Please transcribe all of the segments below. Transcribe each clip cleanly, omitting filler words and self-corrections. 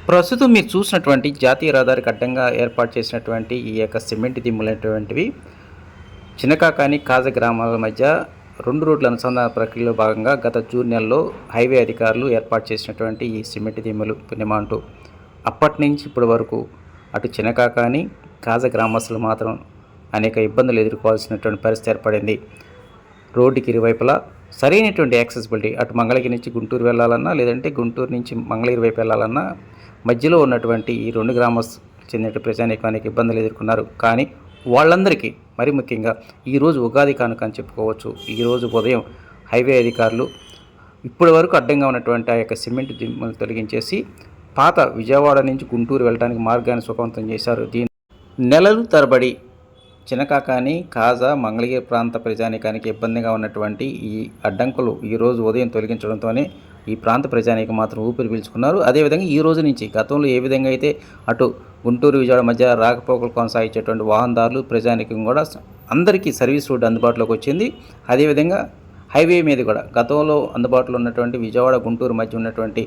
ప్రస్తుతం మీరు చూసినటువంటి జాతీయ రహదారికి అడ్డంగా ఏర్పాటు చేసినటువంటి ఈ యొక్క సిమెంట్ దిమ్ములైనటువంటివి చినకాకాని కాజ గ్రామాల మధ్య 2 రోడ్ల అనుసంధాన ప్రక్రియలో భాగంగా గత జూన్ నెలలో హైవే అధికారులు ఏర్పాటు చేసినటువంటి ఈ సిమెంట్ దిమ్ములు పుణ్యమాంటూ అప్పటి నుంచి ఇప్పటి వరకు అటు చినకాకాని కాజ గ్రామస్తులు మాత్రం అనేక ఇబ్బందులు ఎదుర్కోవాల్సినటువంటి పరిస్థితి ఏర్పడింది. రోడ్డుకి ఇరువైపులా సరైనటువంటి యాక్సెసిబిలిటీ అటు మంగళగిరి నుంచి గుంటూరు వెళ్ళాలన్నా లేదంటే గుంటూరు నుంచి మంగళగిరి వైపు వెళ్ళాలన్నా మధ్యలో ఉన్నటువంటి ఈ 2 గ్రామాలకు చెందిన ప్రజానీకానికి ఇబ్బందులు ఎదుర్కొన్నారు. కానీ వాళ్ళందరికీ మరి ముఖ్యంగా ఈరోజు ఉగాది కానుక అని చెప్పుకోవచ్చు. ఈరోజు ఉదయం హైవే అధికారులు ఇప్పటి వరకు అడ్డంగా ఉన్నటువంటి ఆ యొక్క సిమెంట్ దిమ్మలు తొలగించేసి పాత విజయవాడ నుంచి గుంటూరు వెళ్ళడానికి మార్గాన్ని సుఖవంతం చేశారు. దీని నెలలు తరబడి చినకాకాని కాజా మంగళగిరి ప్రాంత ప్రజానీకానికి ఇబ్బందిగా ఉన్నటువంటి ఈ అడ్డంకులు ఈరోజు ఉదయం తొలగించడంతోనే ఈ ప్రాంత ప్రజానీకం మాత్రం ఊపిరి పీల్చుకున్నారు. అదేవిధంగా ఈ రోజు నుంచి గతంలో ఏ విధంగా అయితే అటు గుంటూరు విజయవాడ మధ్య రాకపోకలు కొనసాగించేటువంటి వాహనదారులు ప్రజానీకం కూడా అందరికీ సర్వీస్ రోడ్డు అందుబాటులోకి వచ్చింది. అదేవిధంగా హైవే మీద కూడా గతంలో అందుబాటులో ఉన్నటువంటి విజయవాడ గుంటూరు మధ్య ఉన్నటువంటి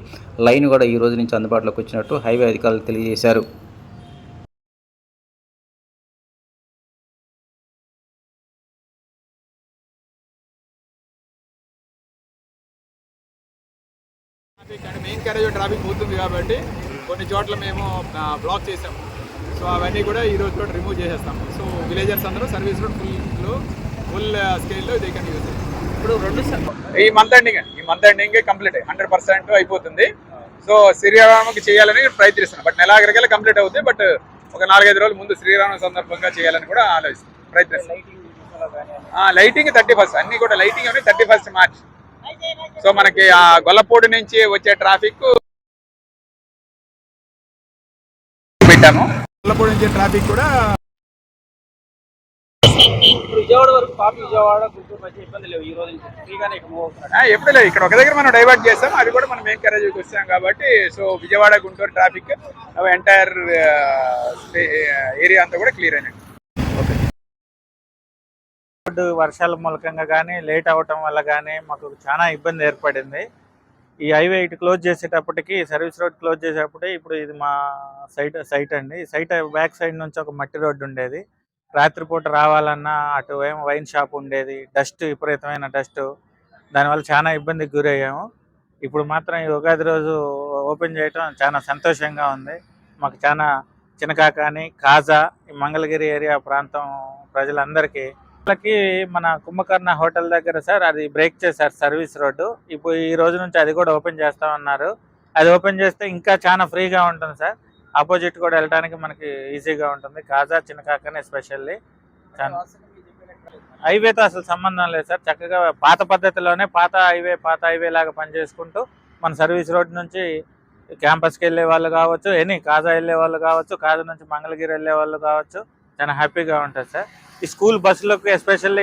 లైన్ కూడా ఈ రోజు నుంచి అందుబాటులోకి వచ్చినట్టు హైవే అధికారులు తెలియజేశారు. మెయిన్ క్యారేజ్ ట్రాఫిక్ పోతుంది కాబట్టి కొన్ని చోట్ల మేము బ్లాక్ చేసాము. సో అవన్నీ కూడా ఈ రోజు కూడా రిమూవ్ చేసేస్తాము. సో విలేజర్స్ అందరూ సర్వీస్ రోడ్ ఫుల్ స్కేల్లో దే కెన్ యూజ్. ఇప్పుడు ఈ మంత్ ఎండింగ్ కంప్లీట్ 100% అయిపోతుంది. సో శ్రీరామకి చేయాలని ప్రయత్నిస్తున్నాం. బట్ నెలాఖరికల్లా కంప్లీట్ అవుతుంది. బట్ ఒక 4-5 రోజుల ముందు శ్రీరామ సందర్భంగా చేయాలని కూడా ప్రయత్నిస్తున్నాం. లైటింగ్ 31st అన్ని కూడా లైటింగ్ అన్ని 31st మార్చ్. సో మనకి ఆ గొల్లపూడి నుంచి వచ్చే ట్రాఫిక్ పెట్టాము. గొల్లపూడి నుంచి ట్రాఫిక్ కూడా విజయవాడ వరకు పాత విజయవాడ గుంటూరు మధ్య ఇబ్బంది లేవు. ఈ రోజు ఫ్రీగానే ఎప్పుడు లేదు. ఇక్కడ ఒక దగ్గర మనం డైవర్ట్ చేస్తాం. అది కూడా మనం మెయిన్ క్యారేజ్కి వస్తాం కాబట్టి so Vijayawada Guntur traffic entire area అంతా కూడా క్లియర్ అయినట్టు. వర్షాల మూలకంగా కానీ లేట్ అవ్వటం వల్ల కానీ మాకు చాలా ఇబ్బంది ఏర్పడింది. ఈ హైవే ఇటు క్లోజ్ చేసేటప్పటికి సర్వీస్ రోడ్ క్లోజ్ చేసేటప్పుడు ఇప్పుడు ఇది మా సైట్ అండి. సైట్ బ్యాక్ సైడ్ నుంచి ఒక మట్టి రోడ్డు ఉండేది. రాత్రిపూట రావాలన్నా అటు ఏమో వైన్ షాప్ ఉండేది. డస్ట్ విపరీతమైన డస్ట్, దానివల్ల చాలా ఇబ్బందికి గురయ్యాము. ఇప్పుడు మాత్రం ఈ ఉగాది రోజు ఓపెన్ చేయటం చాలా సంతోషంగా ఉంది. మాకు చాలా చినకాకాని కాజా ఈ మంగళగిరి ఏరియా ప్రాంతం ప్రజలందరికీ మన కుంభకర్ణ హోటల్ దగ్గర సార్ అది బ్రేక్ చేశారు సర్వీస్ రోడ్డు. ఇప్పుడు ఈ రోజు నుంచి అది కూడా ఓపెన్ చేస్తామన్నారు. అది ఓపెన్ చేస్తే ఇంకా చాలా ఫ్రీగా ఉంటుంది సార్. ఆపోజిట్ కూడా వెళ్ళడానికి మనకి ఈజీగా ఉంటుంది. కాజా చినకాకనే ఎస్పెషల్లీ హైవేతో అసలు సంబంధం లేదు సార్. చక్కగా పాత పద్ధతిలోనే పాత హైవే లాగా పనిచేసుకుంటూ మన సర్వీస్ రోడ్ నుంచి క్యాంపస్కి వెళ్ళే వాళ్ళు కావచ్చు, కాజా వెళ్ళే వాళ్ళు కావచ్చు, కాజా నుంచి మంగళగిరి వెళ్ళే వాళ్ళు కావచ్చు, చాలా హ్యాపీగా ఉంటుంది సార్. ఈ స్కూల్ బస్సులకు ఎస్పెషల్లీ